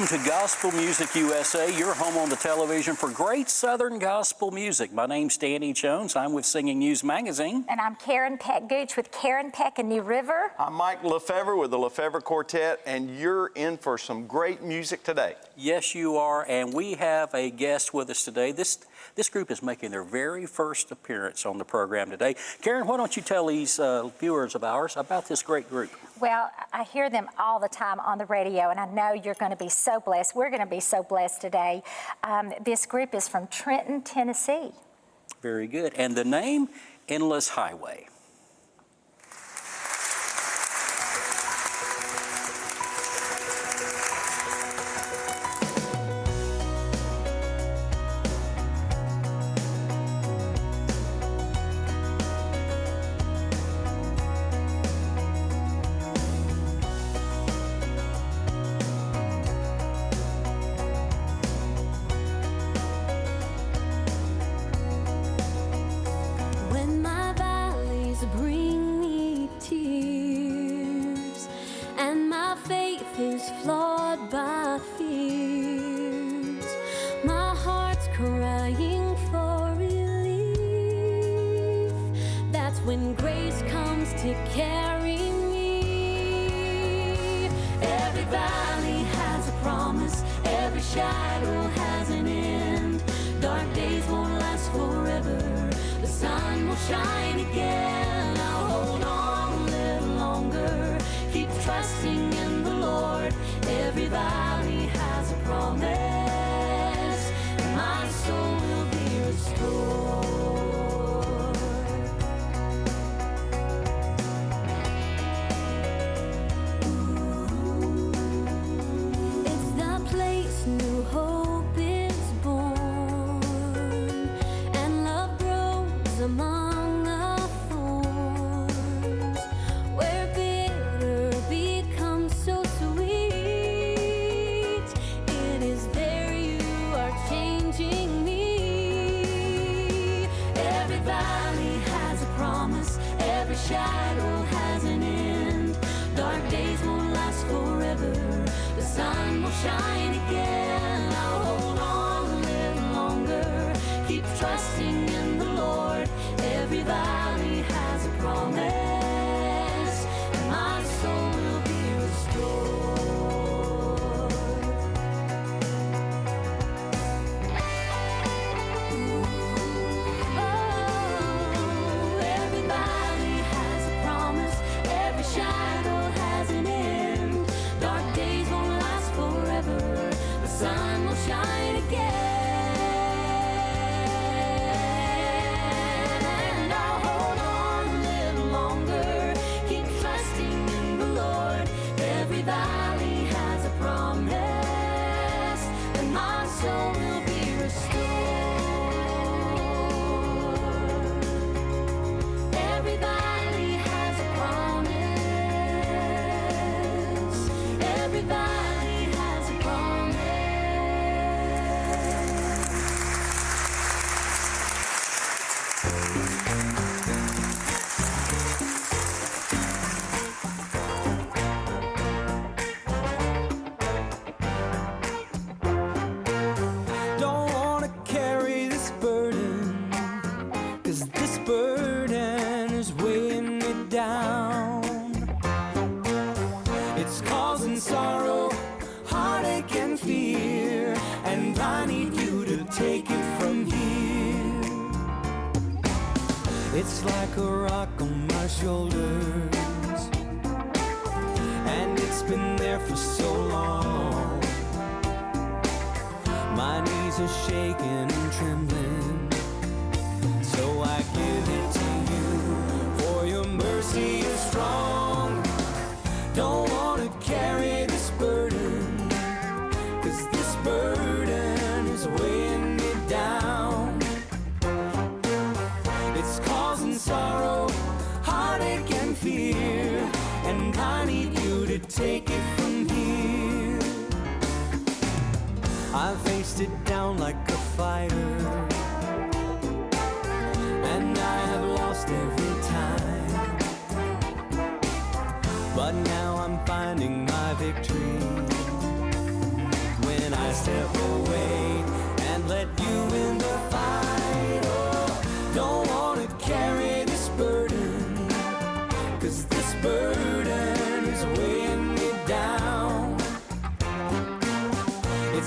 Welcome to Gospel Music USA, your home on the television for great Southern gospel music. My name's Danny Jones. I'm with Singing News Magazine. And I'm Karen Peck Gooch with Karen Peck and New River. I'm Mike Lefevre with the Lefevre Quartet, and you're in for some great music today. Yes, you are, and we have a guest with us today. This group is making their very first appearance on the program today. Karen, why don't you tell these viewers of ours about this great group? Well, I hear them all the time on the radio, and I know you're going to be so blessed. We're going to be so blessed today. This group is from Trenton, Tennessee. Very good. And the name, Endless Highway. Is flawed by fears. My heart's crying for relief. That's when grace comes to carry me. Every valley has a promise. Every shadow has an end. Dark days won't last forever. The sun will shine again. I'll hold on a little longer. Keep trusting in the Lord. Every valley has a promise, and my soul will be restored. It's the place new hope is born, and love grows among the thorns, where bitter becomes so sweet. It is there you are changing me. Every valley has a promise. Every shadow has an end. Dark days won't last forever. The sun will shine again. I'll hold on a little longer. Keep trusting in the Lord. Every valley has a promise, and my soul will be restored. Oh, every valley has a promise. Every shadow has an end. Dark days won't last forever. The sun will shine again. And I'll hold on a little longer. Keep trusting in the Lord. Every valley has a promise, and my soul will be restored. Every valley has a promise. Every valley has a promise. Don't wanna carry this burden, 'cause this burden is weighing me down. It's causing sorrow, heartache and fear, and I need you to take it from here. It's like a rock on my shoulders, and it's been there for so long. My knees are shaking and trembling, so I give it to you, for your mercy is strong. Don't wanna carry this burden, 'cause this burden is weighing me down. It's causing sorrow, heartache and fear, and I need you to take it from here. I faced it down like a fighter, and I have lost every time. But now I'm finding my victory.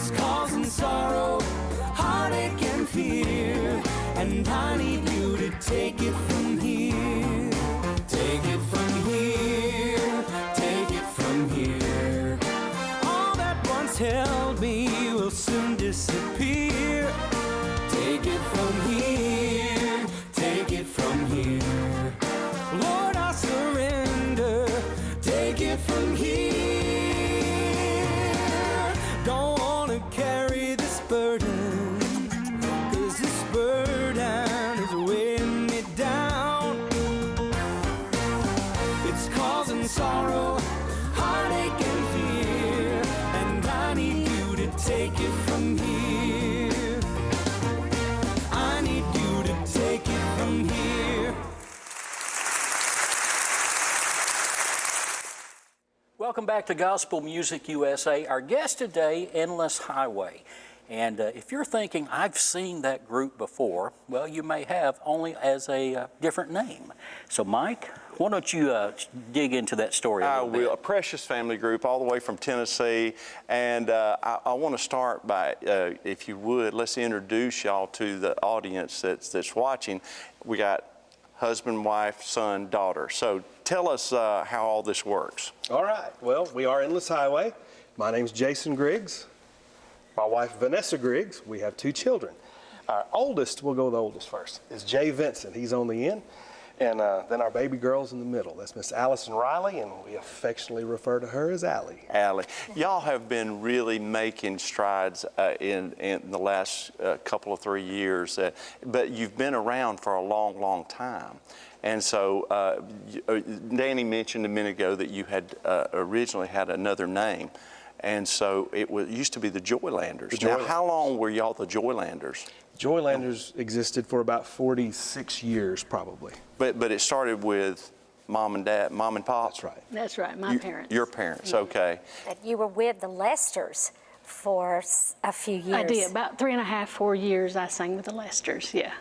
It's causing sorrow, heartache, and fear. And I need you to take it from here. Take it from here. Take it from here. All that once held me will soon disappear. Take it from here. Take it from here. Lord, I surrender. Take it from here. Don't wanna carry this burden, 'cause this burden is weighing me down. It's causing sorrow, heartache, and fear, and I need you to take it from here. I need you to take it from here. Welcome back to Gospel Music USA. Our guest today, Endless Highway. And if you're thinking, I've seen that group before, well, you may have, only as a different name. So, Mike, why don't you dig into that story a I little bit? will. A precious family group all the way from Tennessee. And I want to start by, if you would, let's introduce y'all to the audience that's watching. We got husband, wife, son, daughter. So tell us how all this works. All right. Well, we are Endless Highway. My name's Jason Griggs. My wife, Vanessa Griggs. We have 2 children. Our oldest, we'll go with the oldest first, is Jay Vincent. He's on the end. And then our baby girl's in the middle. That's Miss Allison Riley, and we affectionately refer to her as Allie. Allie, y'all have been really making strides in the last couple of 3 years, but you've been around for a long, long time. And so Danny mentioned a minute ago that you had originally had another name. And so it used to be the Joylanders. Now, how long were y'all the Joylanders? Joylanders existed for about 46 years, probably. But it started with mom and dad, mom and pop? That's right. That's right, my parents. Your parents, okay. That you were with the Lesters for a few years. I did, about 3.5, 4 years I sang with the Lesters, yeah.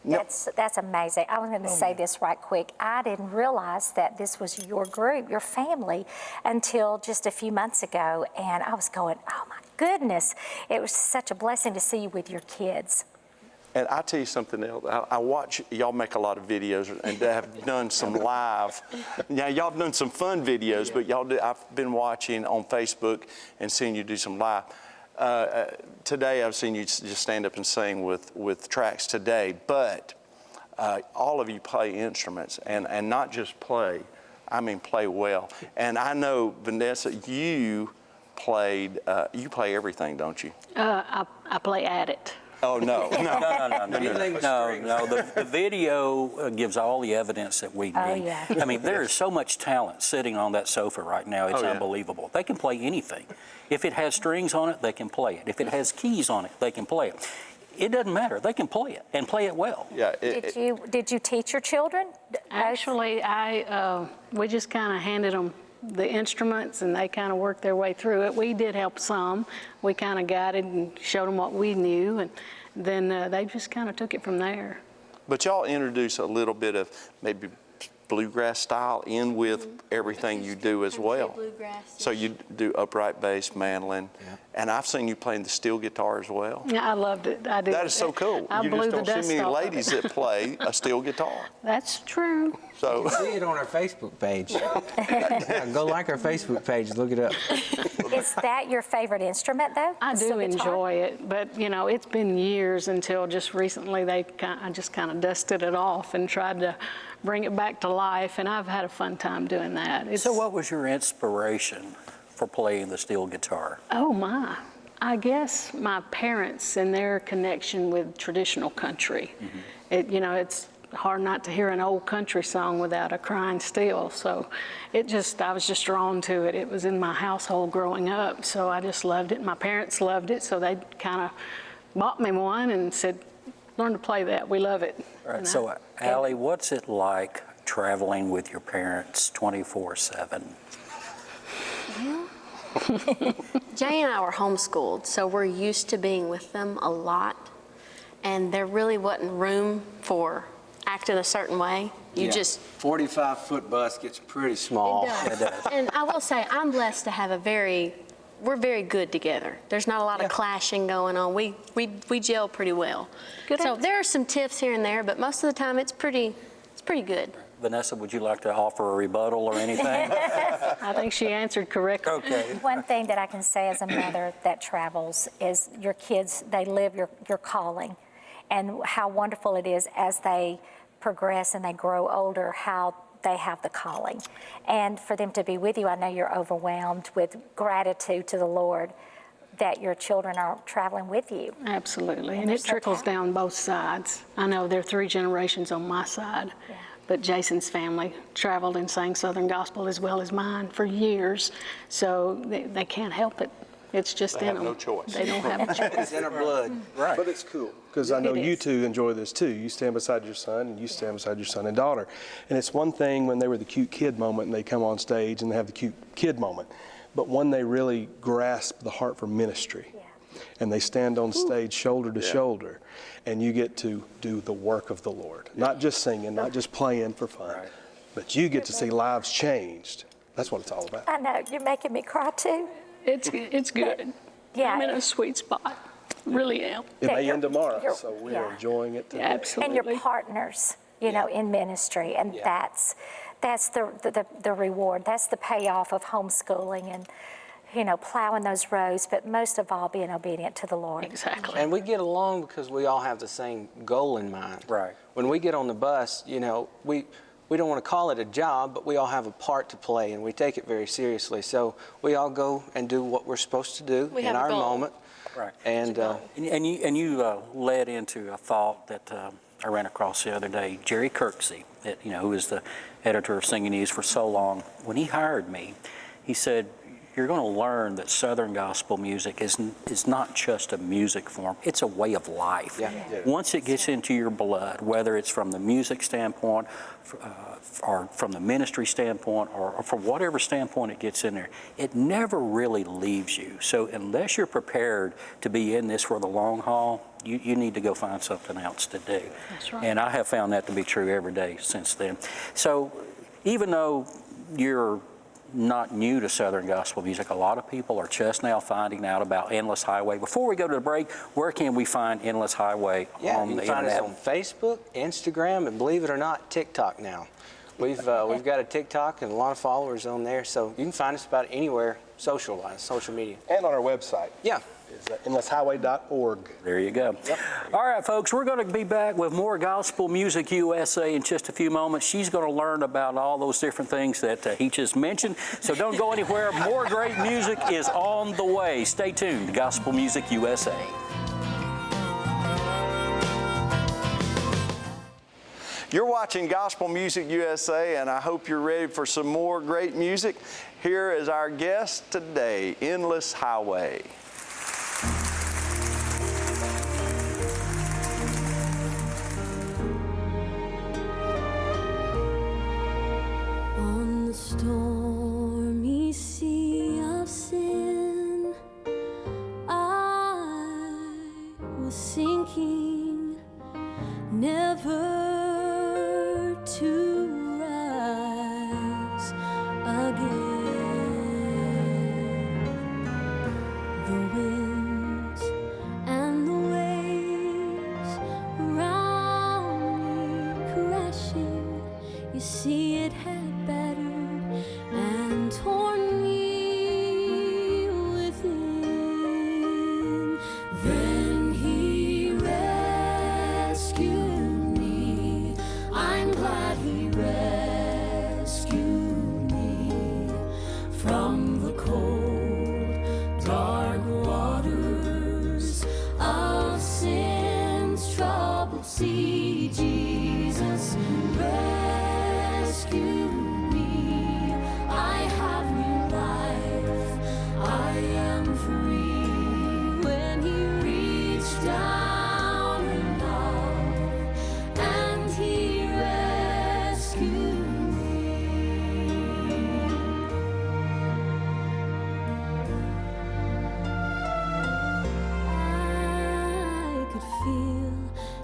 That's amazing. I was going to say this right quick. I didn't realize that this was your group, your family, until just a few months ago. And I was going, oh my goodness. It was such a blessing to see you with your kids. And I'll tell you something else. I watch y'all make a lot of videos and have done some live. Now, y'all have done some fun videos, but I've been watching on Facebook and seeing you do some live. Today, I've seen you just stand up and sing with tracks today, but all of you play instruments, and not just play, I mean play well. And I know, Vanessa, you play everything, don't you? I play at it. Oh, no. No. The video gives all the evidence that we need. Oh, yeah. I mean, there is so much talent sitting on that sofa right now. It's Oh, yeah. unbelievable. They can play anything. If it has strings on it, they can play it. If it has keys on it, they can play it. It doesn't matter. They can play it and play it well. Yeah. Did you teach your children? Actually, we just kind of handed them the instruments and they kind of worked their way through it. We did help some. We kind of guided and showed them what we knew, and then they just kind of took it from there. But y'all introduce a little bit of maybe bluegrass style in with everything you do as well. So you do upright bass, mandolin, and I've seen you playing the steel guitar as well. Yeah, I loved it. I did. That is so cool. I You blew just the don't dust see many off of ladies it. that play a steel guitar. That's true. So See it on our Facebook page. Yeah, go like our Facebook page, look it up. Is that your favorite instrument, though? I The do steel guitar? enjoy it, but you know, it's been years until just recently I just kind of dusted it off and tried to bring it back to life, and I've had a fun time doing that. So what was your inspiration for playing the steel guitar? Oh my. I guess my parents and their connection with traditional country. Mm-hmm. It's hard not to hear an old country song without a crying steel. So I was just drawn to it. It was in my household growing up, so I just loved it. My parents loved it, so they kind of bought me one and said, learn to play that. We love it. All right, so Allie, what's it like traveling with your parents 24/7? Jay and I were homeschooled, so we're used to being with them a lot, and there really wasn't room for acting a certain way. You just 45-foot bus gets pretty small. It does. And I will say, I'm blessed to have a very we're very good together. There's not a lot of clashing going on. We gel pretty well. Good So answer. there are some tiffs here and there, but most of the time it's pretty good. Vanessa, would you like to offer a rebuttal or anything? I think she answered correctly. Okay. One thing that I can say as a mother that travels is your kids, they live your calling, and how wonderful it is as they progress and they grow older, how they have the calling. And for them to be with you, I know you're overwhelmed with gratitude to the Lord that your children are traveling with you. Absolutely, And and they're it so trickles happy. down both sides. I know there are 3 generations on my side, but Jason's family traveled and sang Southern gospel as well as mine for years, so they can't help it. It's just They in have them. no choice. They don't have a choice. It's in our blood. Right. But it's cool, because I know It you is. two enjoy this too. You stand beside your son, and you stand beside your son and daughter. And it's one thing when they were the cute kid moment, and they come on stage and they have the cute kid moment. But when they really grasp the heart for ministry, and they stand on stage shoulder to shoulder, and you get to do the work of the Lord. Not just singing, not just playing for fun, but you get to see lives changed. That's what it's all about. I know, you're making me cry too. It's good. Yeah. I'm in a sweet spot. Really am. It Yeah, may you're- end tomorrow, you're- so we yeah. are enjoying it today. Absolutely. And your partners, you know, in ministry, and that's the reward. That's the payoff of homeschooling and, you know, plowing those roads, but most of all, being obedient to the Lord. Exactly. And we get along because we all have the same goal in mind. Right. When we get on the bus, you know, we don't want to call it a job, but we all have a part to play, and we take it very seriously. So we all go and do what we're supposed to do We in have a our goal. moment. Right. And And you led into a thought that I ran across the other day. Jerry Kirksey, who is the editor of Singing News for so long, when he hired me, he said, you're going to learn that Southern gospel music is not just a music form, it's a way of life. Yeah. Once it gets into your blood, whether it's from the music standpoint or from the ministry standpoint or from whatever standpoint it gets in there, it never really leaves you. So unless you're prepared to be in this for the long haul, you need to go find something else to do. That's right. And I have found that to be true every day since then. So even though you're not new to Southern gospel music, a lot of people are just now finding out about Endless Highway. Before we go to the break, where can we find Endless Highway on you the can find internet? us on Facebook, Instagram, and believe it or not, TikTok now. We've got a TikTok and a lot of followers on there, so you can find us about anywhere social-wise, social media. And on our website. Yeah. Is endlesshighway.org. There you go. All right, folks, we're going to be back with more Gospel Music USA in just a few moments. She's going to learn about all those different things that he just mentioned. So don't go anywhere. More great music is on the way. Stay tuned to Gospel Music USA. You're watching Gospel Music USA, and I hope you're ready for some more great music. Here is our guest today, Endless Highway. On the stormy sea of sin, I was sinking, never to rise again. The winds and the waves around me crashing, you see it had battered and torn me within. Then he rescued me. I'm glad he rescued me from the cold, dark waters of sin's troubled sea. Jesus rescued me. I have new life. I am free. When he reached down in love and he rescued I could feel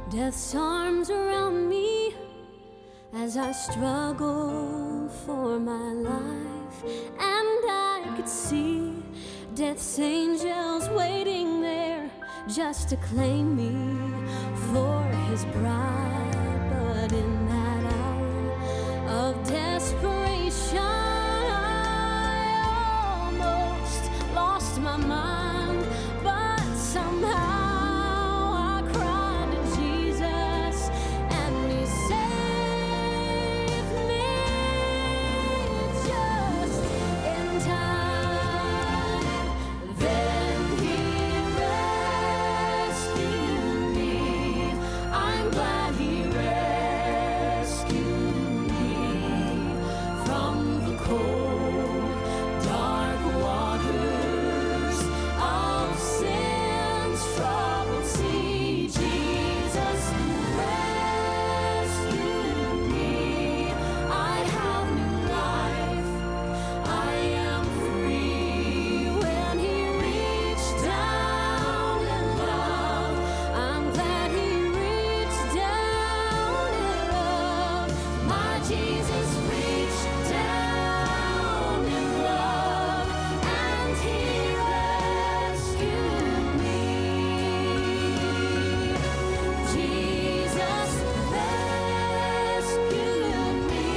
death's arms around me as I struggled for my life, and I could see Death's angels waiting there just to claim me for his bride. But in that hour of desperation, I almost lost my mind. But somehow I cried to Jesus and he saved me just in time. Then he rescued me. I'm glad he rescued me from the cold, dark waters of sin's troubled sea. Jesus rescued me. I have new life. I am free. When he reached down in love, I'm glad he reached down in love. My Jesus reached down in love and he rescued me. Jesus rescued me.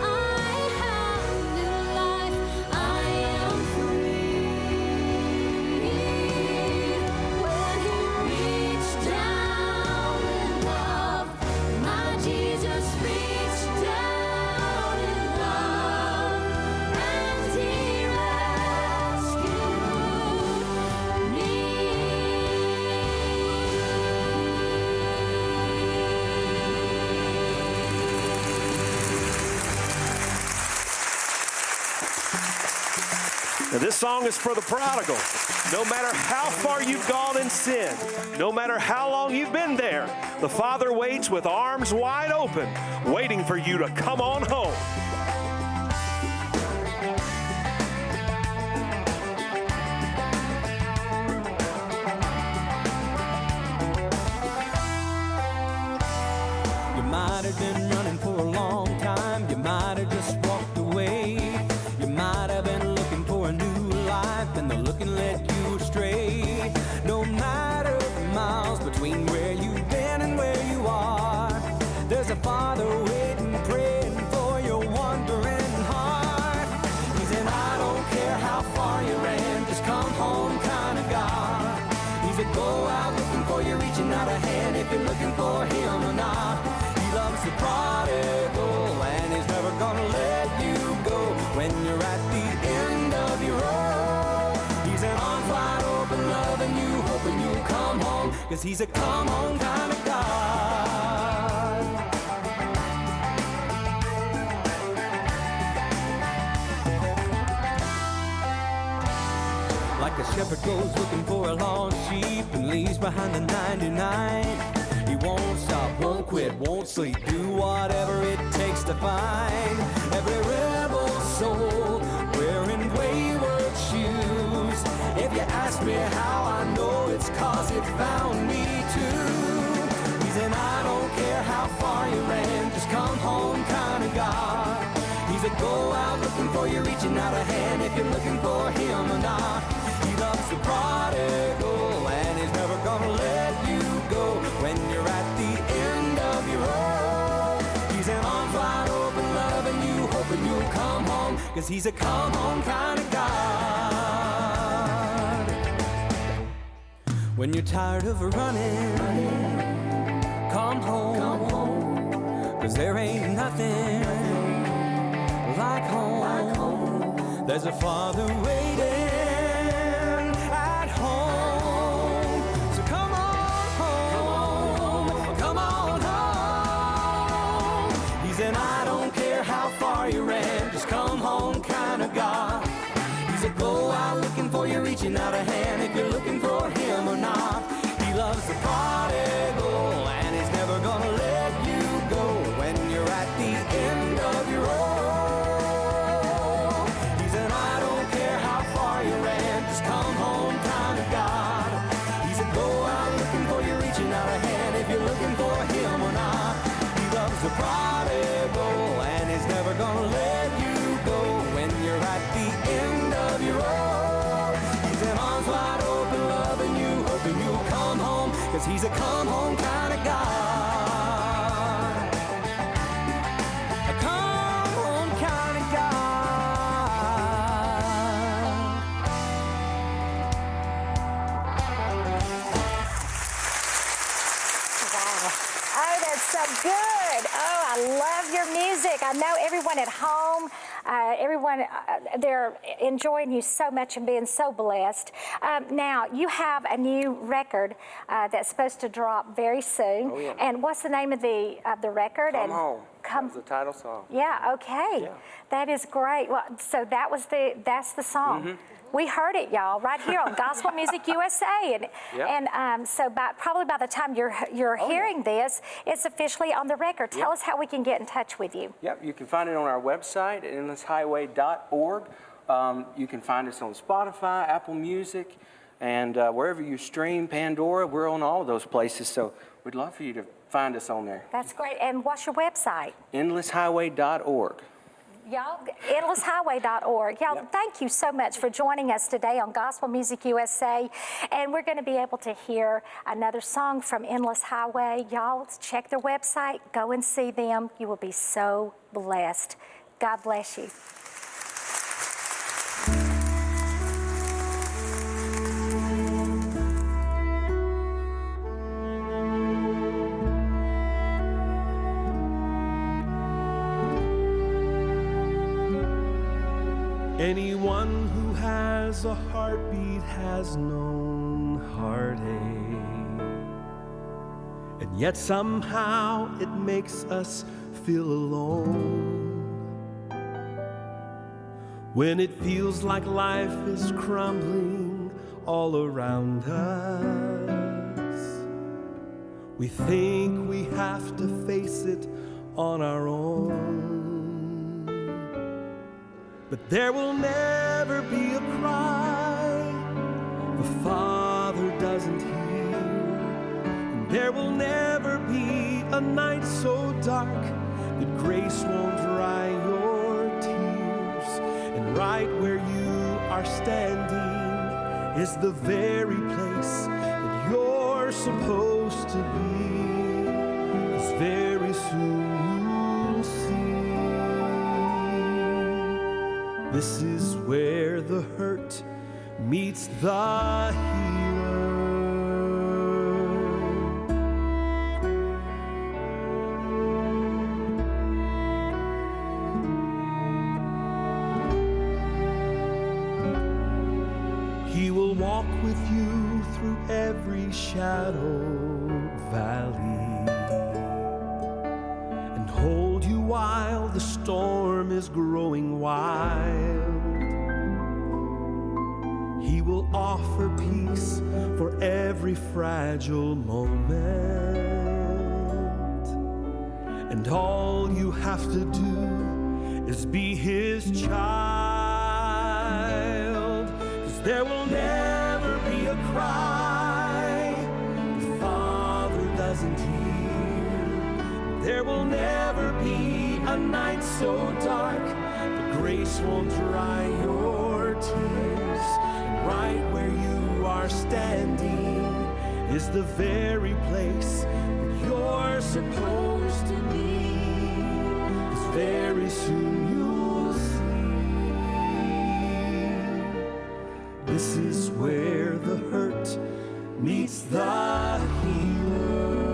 I have new life. I am free. When he reached down in love, my Jesus reached down in love and he rescued me. Now, this song is for the prodigal. No matter how far you've gone in sin, no matter how long you've been there, the Father waits with arms wide open, waiting for you to come on home. You might have been running for a long time. You might have just walked away. You might have been looking for a new life, and the looking led you astray. No matter the miles between where you've been and where you are, there's a Father waiting, praying for your wandering heart. He's an I don't care how far you ran, just come home kind of God. He's a go out looking for you, reaching out a hand if you're looking for him or not. He loves the prodigal and he's never gonna let you go when you're at the end of your road. He's an arms wide open, loving you, hoping you'll come home, 'cause he's a come home kind of God. Like a shepherd goes looking for a lost sheep and leaves behind the 99. He won't stop, won't quit, won't sleep, do whatever it takes to find every rebel soul wearing wayward shoes. If you ask me how I know, it's 'cause it found me too. He's an I don't care how far you ran, just come home kind of God. He's a go out looking for you, reaching out a hand if you're looking for him or not. He loves the prodigal and he's never gonna let you go when you're at the end of your road. He's an arms wide open, loving you, hoping you'll come home, 'cause he's a come home kind of God. When you're tired of running, come home, 'cause there ain't nothing like home. There's a Father waiting at home. So come on home, come on home. He's an I don't care how far you ran, just come home kind of God. He's a go out looking for you, reaching out a hand if you're looking for him or not. He loves the prodigal and he's never gonna let you go when you're at the end of your road. He's an I don't care how far you ran, just come home kind of God. He's a go out looking for you, reaching out a hand if you're looking for him or not. He loves the prodigal and he's never gonna let you go when you're at the end of your road. 'cause he's a come home kind of God. A come home kind of God. Wow. Oh, that's so good. Oh, I love your music. I know everyone at home, they're enjoying you so much and being so blessed. Now, you have a new record that's supposed to drop very soon. Oh, yeah. And what's the name of the record? Come Home. That's the title song. Yeah, okay. Yeah. That is great. Well, so that's the song. Mm-hmm. We heard it, y'all, right here on Gospel Music USA. And so probably by the time you're hearing this, it's officially on the record. Tell us how we can get in touch with you. Yep, you can find it on our website at endlesshighway.org. You can find us on Spotify, Apple Music, and wherever you stream, Pandora, we're on all of those places. So we'd love for you to find us on there. That's great. And what's your website? endlesshighway.org. Y'all, endlesshighway.org. Y'all, thank you so much for joining us today on Gospel Music USA. And we're going to be able to hear another song from Endless Highway. Y'all, check their website. Go and see them. You will be so blessed. God bless you. Anyone who has a heartbeat has known heartache, and yet somehow it makes us feel alone. When it feels like life is crumbling all around us, we think we have to face it on our own. But there will never be a cry the Father doesn't hear. And there will never be a night so dark that grace won't dry your tears. And right where you are standing is the very place that you're supposed to be. 'Cause very soon you'll see. This is where the hurt meets the healer. He will walk with you through every shadowed valley and hold you while the storm is growing wild. He will offer peace for every fragile moment. And all you have to do is be his child. 'Cause there will never be a cry the Father doesn't hear. There will never be a night so dark that grace won't dry your tears. And right where you are standing is the very place that you're supposed to be. 'Cause very soon you'll see. This is where the hurt meets the healer.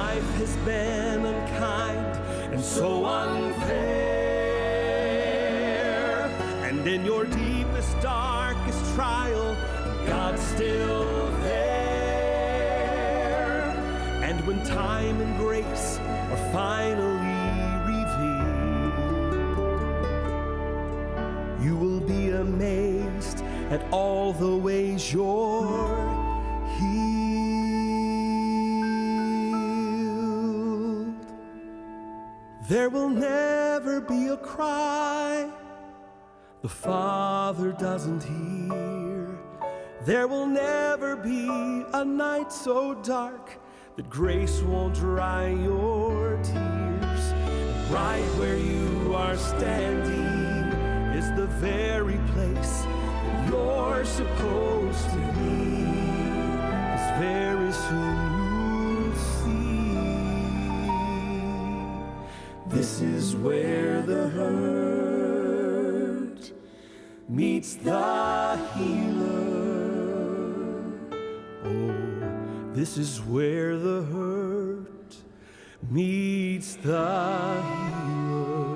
Life has been unkind and so unfair, and in your deepest, darkest trial, God's still there. And when time and grace are finally revealed, you will be amazed at all the ways you're healed. There will never be a cry the Father doesn't hear. There will never be a night so dark that grace won't dry your tears. And right where you are standing is the very place supposed to be, 'cause very soon you'll see. This is where the hurt meets the healer. Oh, this is where the hurt meets the healer.